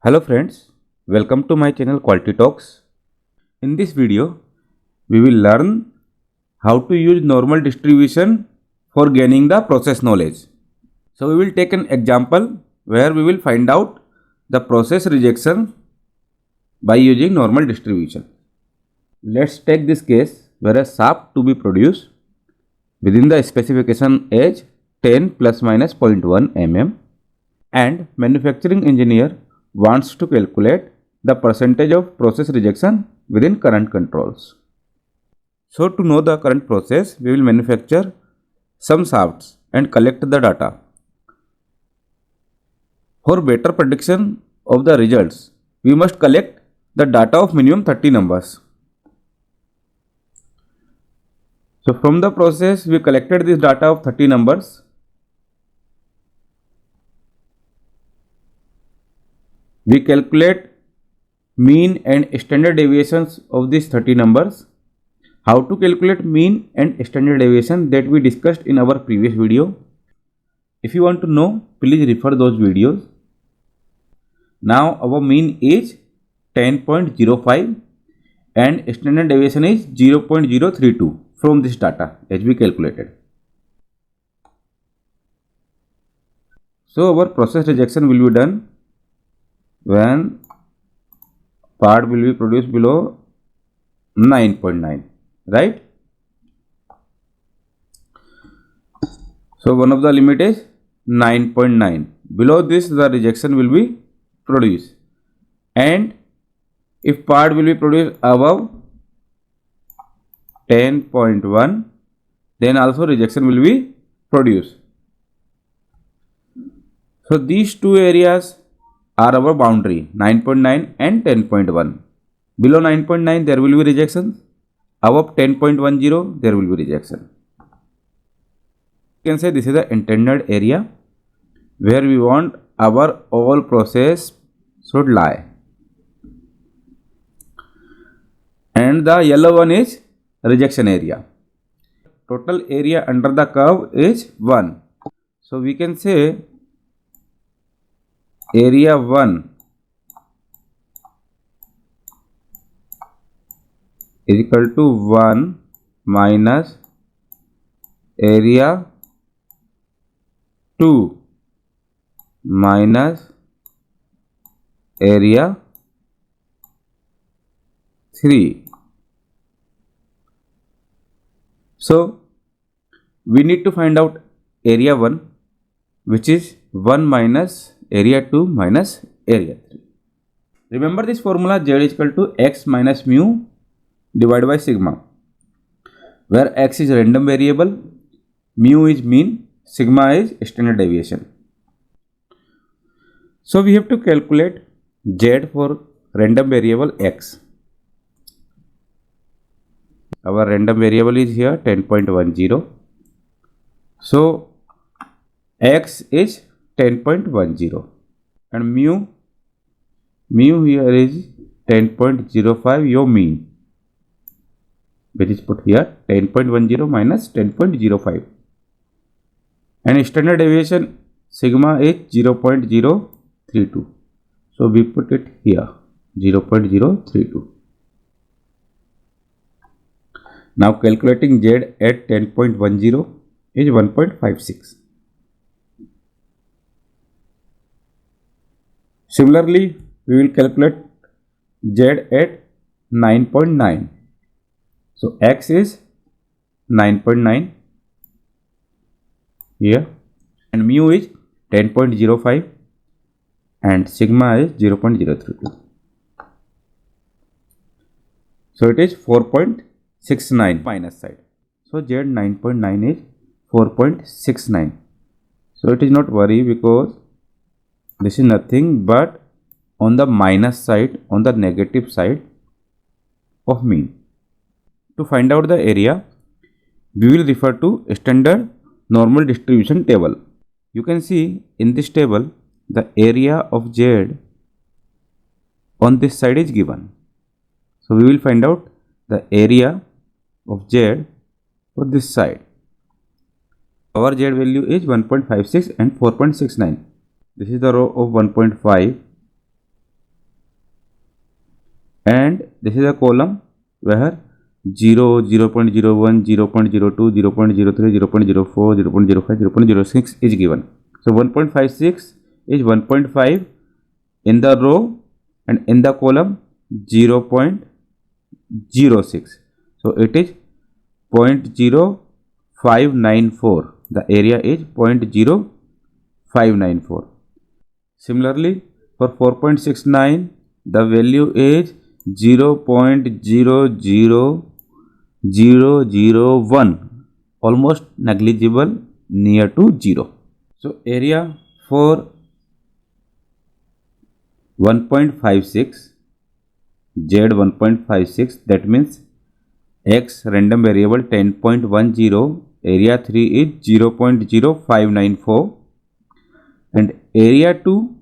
Hello friends, welcome to my channel Quality Talks. In this video, we will learn how to use normal distribution for gaining the process knowledge. So we will take an example where we will find out the process rejection by using normal distribution. Let's take this case where a shaft to be produced within the specification age 10 plus minus 0.1 mm and manufacturing engineer wants to calculate the percentage of process rejection within current controls. So to know the current process, we will manufacture some shafts and collect the data. For better prediction of the results, we must collect the data of minimum 30 numbers. So from the process, we collected this data of 30 numbers. We calculate mean and standard deviations of these 30 numbers. How to calculate mean and standard deviation that we discussed in our previous video. If you want to know, please refer those videos. Now our mean is 10.05 and standard deviation is 0.032 from this data as we calculated. So our process rejection will be done when part will be produced below 9.9, right? So one of the limit is 9.9. Below this the rejection will be produced, and if part will be produced above 10.1, then also rejection will be produced. So these two areas are our boundary, 9.9 and 10.1. Below 9.9 there will be rejection, above 10.10 there will be rejection. You can say this is the intended area where we want our overall process should lie. And the yellow one is rejection area. Total area under the curve is 1. So we can say area 1 is equal to 1 minus area 2 minus area 3. So we need to find out area 1, which is 1 minus area 2 minus area 3. Remember this formula, Z is equal to x minus mu divided by sigma, where x is random variable, mu is mean, sigma is standard deviation. So we have to calculate Z for random variable x. Our random variable is here 10.10. So x is 10.10 and mu here is 10.05, your mean, which is put here 10.10 minus 10.05, and standard deviation sigma is 0.032. So we put it here 0.032. Now calculating Z at 10.10 is 1.56. Similarly, we will calculate Z at 9.9. So x is 9.9 here, and mu is 10.05 and sigma is 0.032. So it is 4.69 minus side. So Z 9.9 is 4.69. So it is not worry because this is nothing but on the minus side, on the negative side of mean. To find out the area, we will refer to standard normal distribution table. You can see in this table the area of Z on this side is given. So we will find out the area of Z for this side. Our Z value is 1.56 and 4.69. This is the row of 1.5 and this is a column where 0, 0.01, 0.02, 0.03, 0.04, 0.05, 0.06 is given. So 1.56 is 1.5 in the row and in the column 0.06. So it is 0.0594. The area is 0.0594. Similarly, for 4.69, the value is 0.00001, almost negligible, near to 0. So area for 1.56, Z 1.56, that means X random variable 10.10, area 3 is 0.0594, and area 2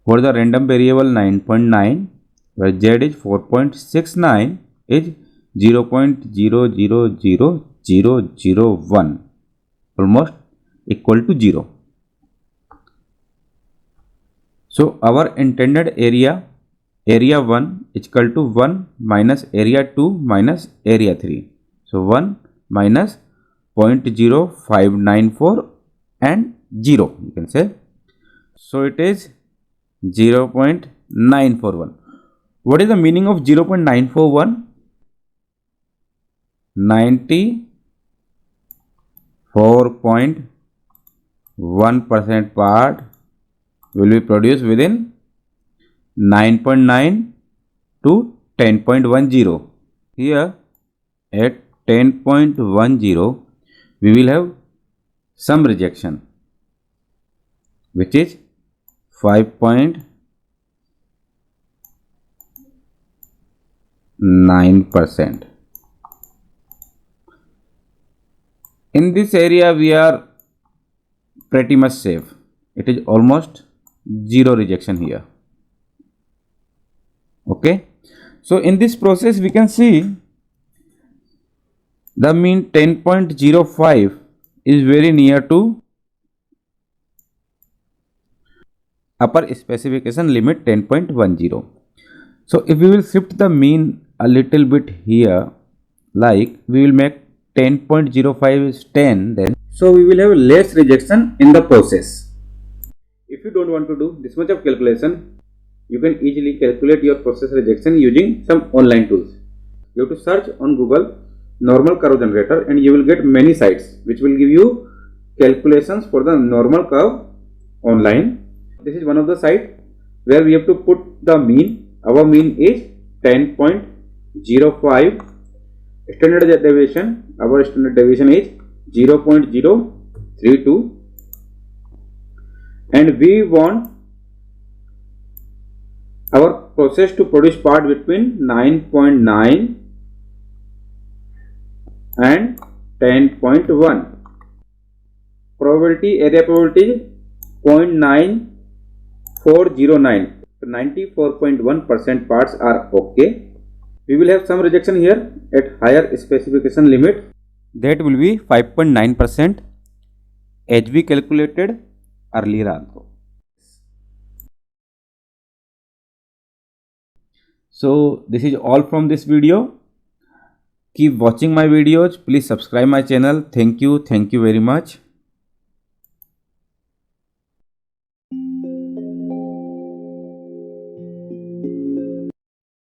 for the random variable 9.9, where Z is 4.69, is 0.000001, almost equal to 0. So our intended area 1 is equal to 1 minus area 2 minus area 3. So 1 minus 0.0594 and 0, you can say. So it is 0.941. What is the meaning of 0.941? 94.1% part will be produced within 9.9 to 10.10. Here at 10.10 we will have some rejection, which is 5.9%. In this area we are pretty much safe. It is almost 0 rejection here. Okay, so in this process we can see the mean 10.05 is very near to upper specification limit 10.10. So if we will shift the mean a little bit here, like we will make 10.05 is 10, then so we will have less rejection in the process. If you don't want to do this much of calculation, you can easily calculate your process rejection using some online tools. You have to search on Google normal curve generator and you will get many sites which will give you calculations for the normal curve online. This is one of the site where we have to put the mean. Our mean is 10.05. Standard deviation, our standard deviation is 0.032, and we want our process to produce part between 9.9 and 10.1. Probability, area probability is 0.9409. So 94.1% parts are okay. We will have some rejection here at higher specification limit. That will be 5.9% as we calculated earlier also. So this is all from this video. Keep watching my videos. Please subscribe my channel. Thank you very much.